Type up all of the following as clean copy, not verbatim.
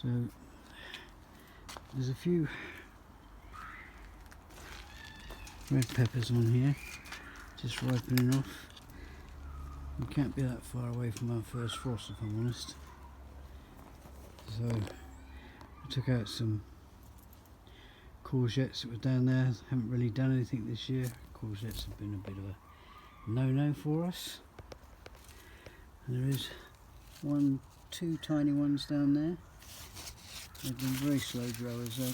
So there's a few red peppers on here, just ripening off. We can't be that far away from our first frost, if I'm honest. So I took out some courgettes that were down there. Haven't really done anything this year. Courgettes have been a bit of a no-no for us. And there is two tiny ones down there. They've been very slow growers though.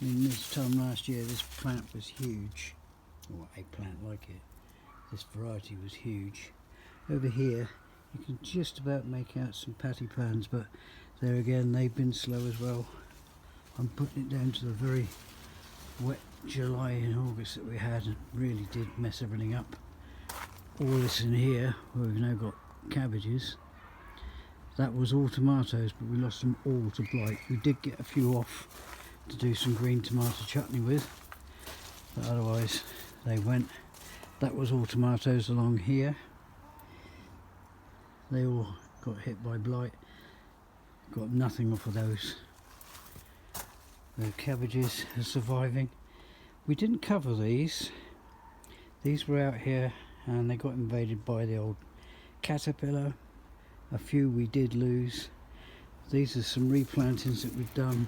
I mean, this time last year this plant was huge, or a plant like it. This variety was huge. Over here you can just about make out some patty pans, but there again they've been slow as well. I'm putting it down to the very wet July and August that we had, and really did mess everything up. All this in here where we've now got cabbages, that was all tomatoes, but we lost them all to blight. We did get a few off to do some green tomato chutney with, but otherwise they went. That was all tomatoes along here. They all got hit by blight. Got nothing off of those. The cabbages are surviving. We didn't cover these. These were out here and they got invaded by the old caterpillar. A few we did lose. These are some replantings that we've done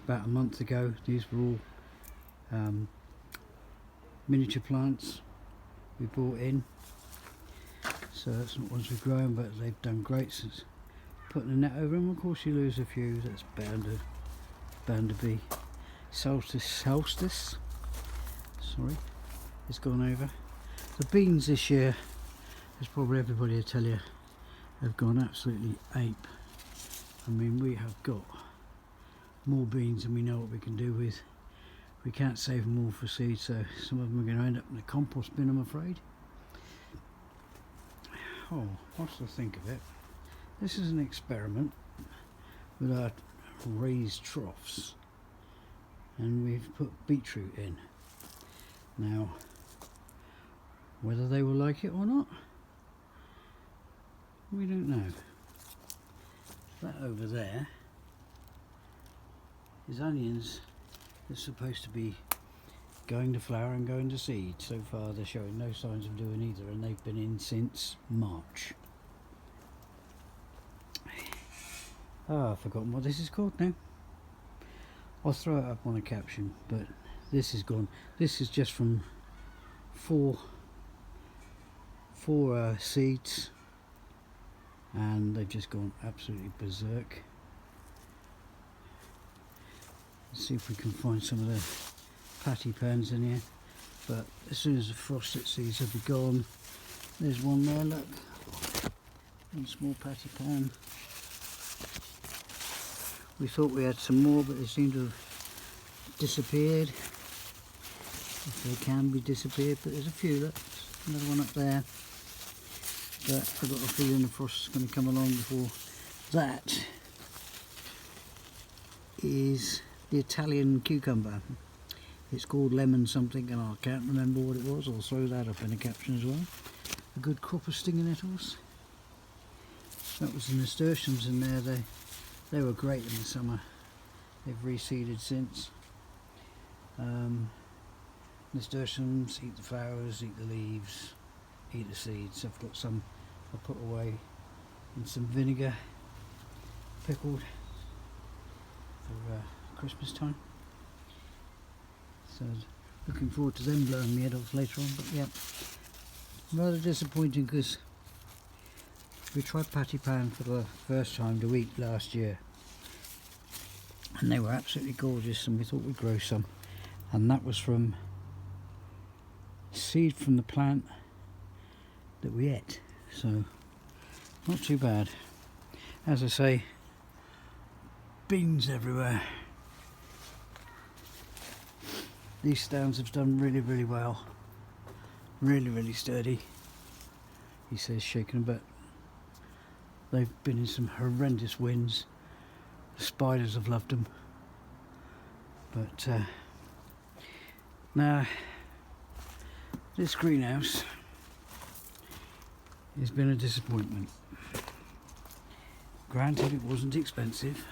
about a month ago. These were all miniature plants we brought in. So that's not ones we've grown, but they've done great since putting a net over them. Of course you lose a few, that's bound to be. Solstice, sorry, it's gone over. The beans this year, as probably everybody will tell you, have gone absolutely ape. I mean, we have got more beans than we know what we can do with. We can't save them all for seed, so some of them are going to end up in the compost bin, I'm afraid. Oh, what's to think of it? This is an experiment with our raised troughs, and we've put beetroot in. Now, whether they will like it or not, we don't know. That over there is onions that's supposed to be going to flower and going to seed. So far they're showing no signs of doing either, and they've been in since March. I've forgotten what this is called now. I'll throw it up on a caption, but this is gone. This is just from four seeds, and they've just gone absolutely berserk. Let's see if we can find some of the patty pans in here, but as soon as the frosted seeds have be gone. There's one there, look, one small patty pan. We thought we had some more, but they seem to have disappeared, if they can be disappeared. But there's a few. Look, another one up there, but I've got a feeling the frost is going to come along before that. Is the Italian cucumber. It's called lemon something, and I can't remember what it was. I'll throw that up in a caption as well. A good crop of stinging nettles. That was the nasturtiums in there. They were great in the summer. They've reseeded since. Nasturtiums eat the flowers, eat the leaves, eat the seeds. I've got some I put away in some vinegar, pickled for Christmas time. So looking forward to them blowing me head off later on. But yeah, rather disappointing because we tried patty pan for the first time to eat last year, and they were absolutely gorgeous, and we thought we'd grow some, and that was from seed from the plant that we ate, so not too bad. As I say, beans everywhere. These stands have done really well, really sturdy. He says shaking a bit. They've been in some horrendous winds. The spiders have loved them. But now this greenhouse has been a disappointment. Granted, it wasn't expensive,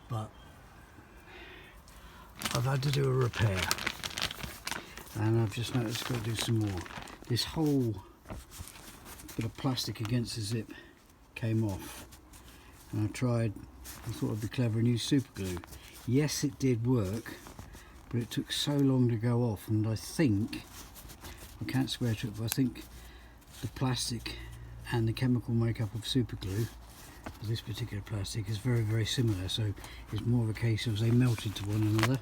but I've had to do a repair, and I've just noticed I've got to do some more. This whole bit of plastic against the zip came off, and I thought I'd be clever and use super glue. Yes, it did work, but it took so long to go off, and I can't swear to it, but I think the plastic and the chemical makeup of super glue for this particular plastic is very, very similar, so it's more of a case of they melted to one another.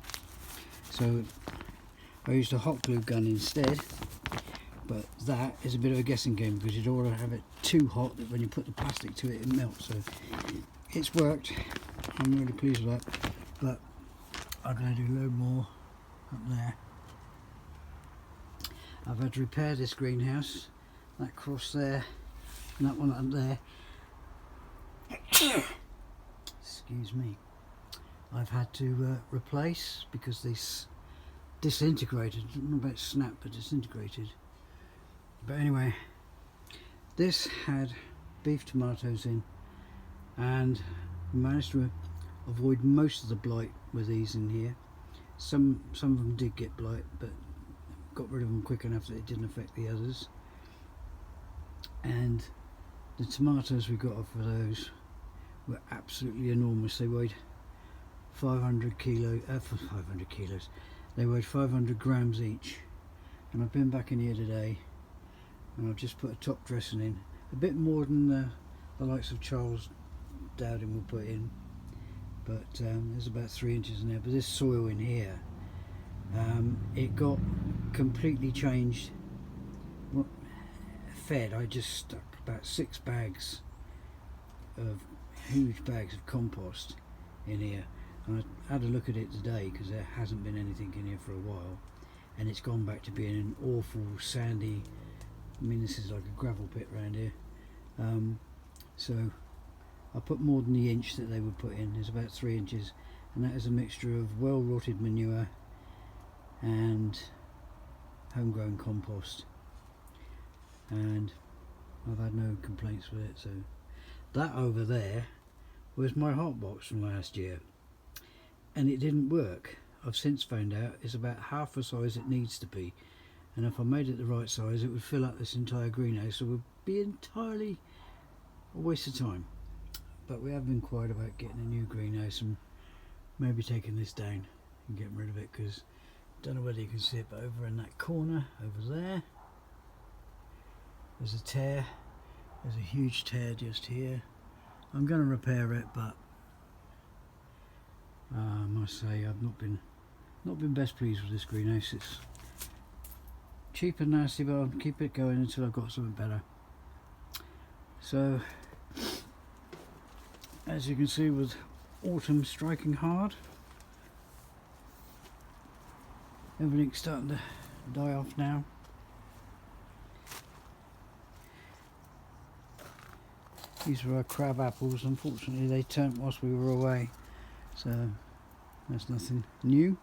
So I used a hot glue gun instead, but that is a bit of a guessing game because you don't want to have it too hot that when you put the plastic to it, it melts. So it's worked. I'm really pleased with that, but I'm going to do a load more up there. I've had to repair this greenhouse, that cross there and that one up there. Excuse me. I've had to replace because this disintegrated. Not about snap, but disintegrated. But anyway, this had beef tomatoes in, and we managed to avoid most of the blight with these in here. Some of them did get blight, but got rid of them quick enough that it didn't affect the others. And the tomatoes we got off of those were absolutely enormous. They weighed 500 kilos. They weighed 500 grams each. And I've been back in here today, and I've just put a top dressing in, a bit more than the likes of Charles Dowding will put in, but there's about 3 inches in there. But this soil in here, it got completely changed. Fed, I just stuck about 6 bags of huge bags of compost in here, and I had a look at it today because there hasn't been anything in here for a while, and it's gone back to being an awful sandy, I mean this is like a gravel pit around here. So I put more than the inch that they would put in. There's about 3 inches, and that is a mixture of well rotted manure and homegrown compost, and I've had no complaints with it. So that over there was my hot box from last year, and it didn't work. I've since found out it's about half the size it needs to be, and if I made it the right size it would fill up this entire greenhouse, so it would be entirely a waste of time. But we have been quiet about getting a new greenhouse and maybe taking this down and getting rid of it, because I don't know whether you can see it, but over in that corner over there there's a tear. There's a huge tear just here. I'm going to repair it, but I must say I've not been best pleased with this greenhouse. It's cheap and nasty, but I'll keep it going until I've got something better. So as you can see, with autumn striking hard, everything's starting to die off now. These were our crab apples. Unfortunately they turned whilst we were away, so that's nothing new.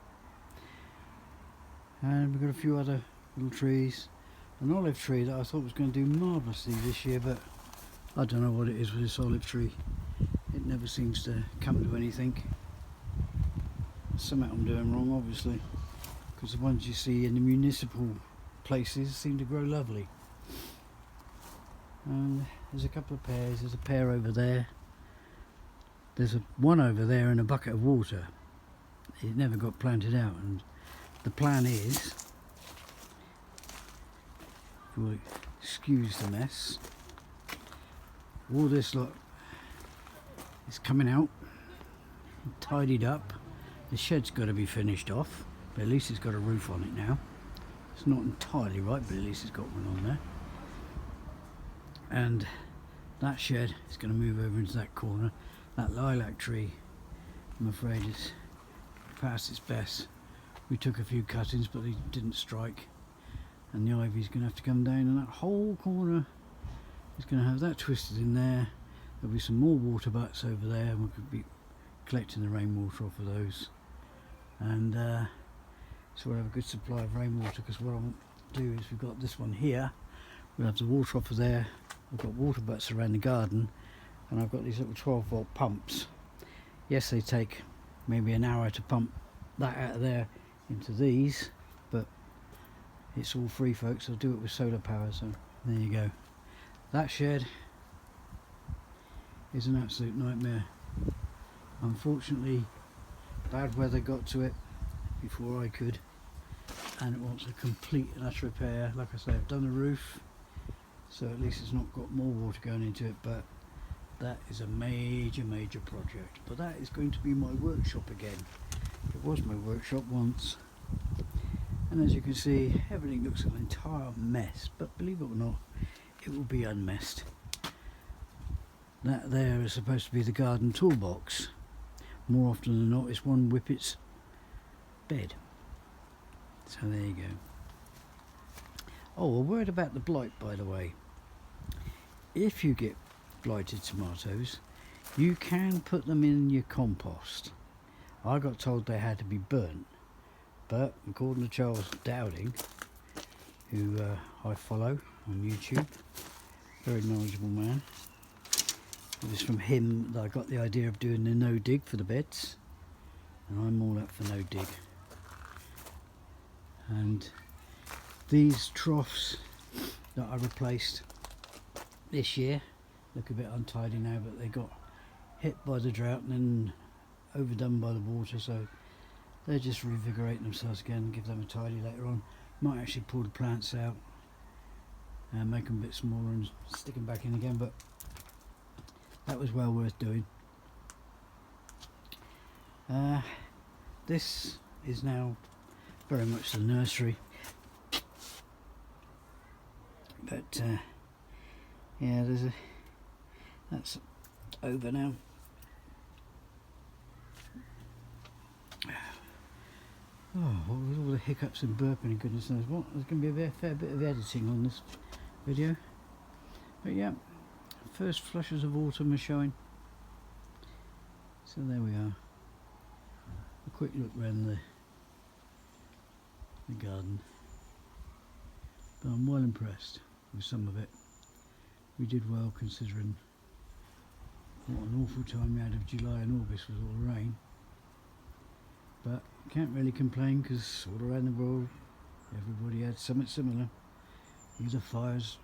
And we've got a few other little trees. An olive tree that I thought was going to do marvellously this year, but I don't know what it is with this olive tree. It never seems to come to anything. Something I'm doing wrong, obviously, because the ones you see in the municipal places seem to grow lovely. And there's a couple of pears. There's a pear over there. There's one over there in a bucket of water. It never got planted out, and the plan is, if you'll excuse the mess, all this lot is coming out, tidied up. The shed's got to be finished off, but at least it's got a roof on it now. It's not entirely right, but at least it's got one on there. And that shed is going to move over into that corner. That lilac tree, I'm afraid, it's past its best. We took a few cuttings, but they didn't strike, and the ivy's going to have to come down, and that whole corner is going to have that twisted in there. There'll be some more water butts over there, and we could be collecting the rainwater off of those, and so we'll have a good supply of rainwater, because what I want to do is, we've got this one here, we'll have the water off of there. We've got water butts around the garden, and I've got these little 12-volt pumps. Yes, they take maybe an hour to pump that out of there into these, but it's all free, folks. I'll do it with solar power. So there you go. That shed is an absolute nightmare. Unfortunately, bad weather got to it before I could, and it wants a complete and utter repair. Like I say, I've done the roof, so at least it's not got more water going into it, but that is a major project. But that is going to be my workshop again. It was my workshop once, and as you can see, everything looks an entire mess, but believe it or not, it will be unmessed. That there is supposed to be the garden toolbox. More often than not, it's one Whippet's bed. So there you go. Oh, a word about the blight, by the way. If you get blighted tomatoes, you can put them in your compost. I got told they had to be burnt, but according to Charles Dowding, who I follow on YouTube, very knowledgeable man, it was from him that I got the idea of doing the no dig for the beds, and I'm all up for no dig. And these troughs that I replaced this year look a bit untidy now, but they got hit by the drought and then overdone by the water, so they're just revigorating themselves again and give them a tidy later on. Might actually pull the plants out and make them a bit smaller and stick them back in again, but that was well worth doing. This is now very much the nursery, but yeah, that's over now. Oh, with all the hiccups and burping and goodness knows what, there's going to be a fair bit of editing on this video. But yeah, first flushes of autumn are showing. So there we are. A quick look around the garden. But I'm well impressed with some of it. We did well considering what an awful time we had of July and August with all the rain. But can't really complain, because all around the world everybody had something similar, either fires,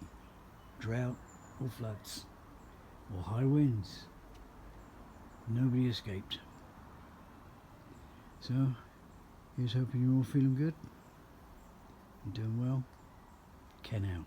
drought or floods or high winds. Nobody escaped. So here's hoping you're all feeling good and doing well. Ken out.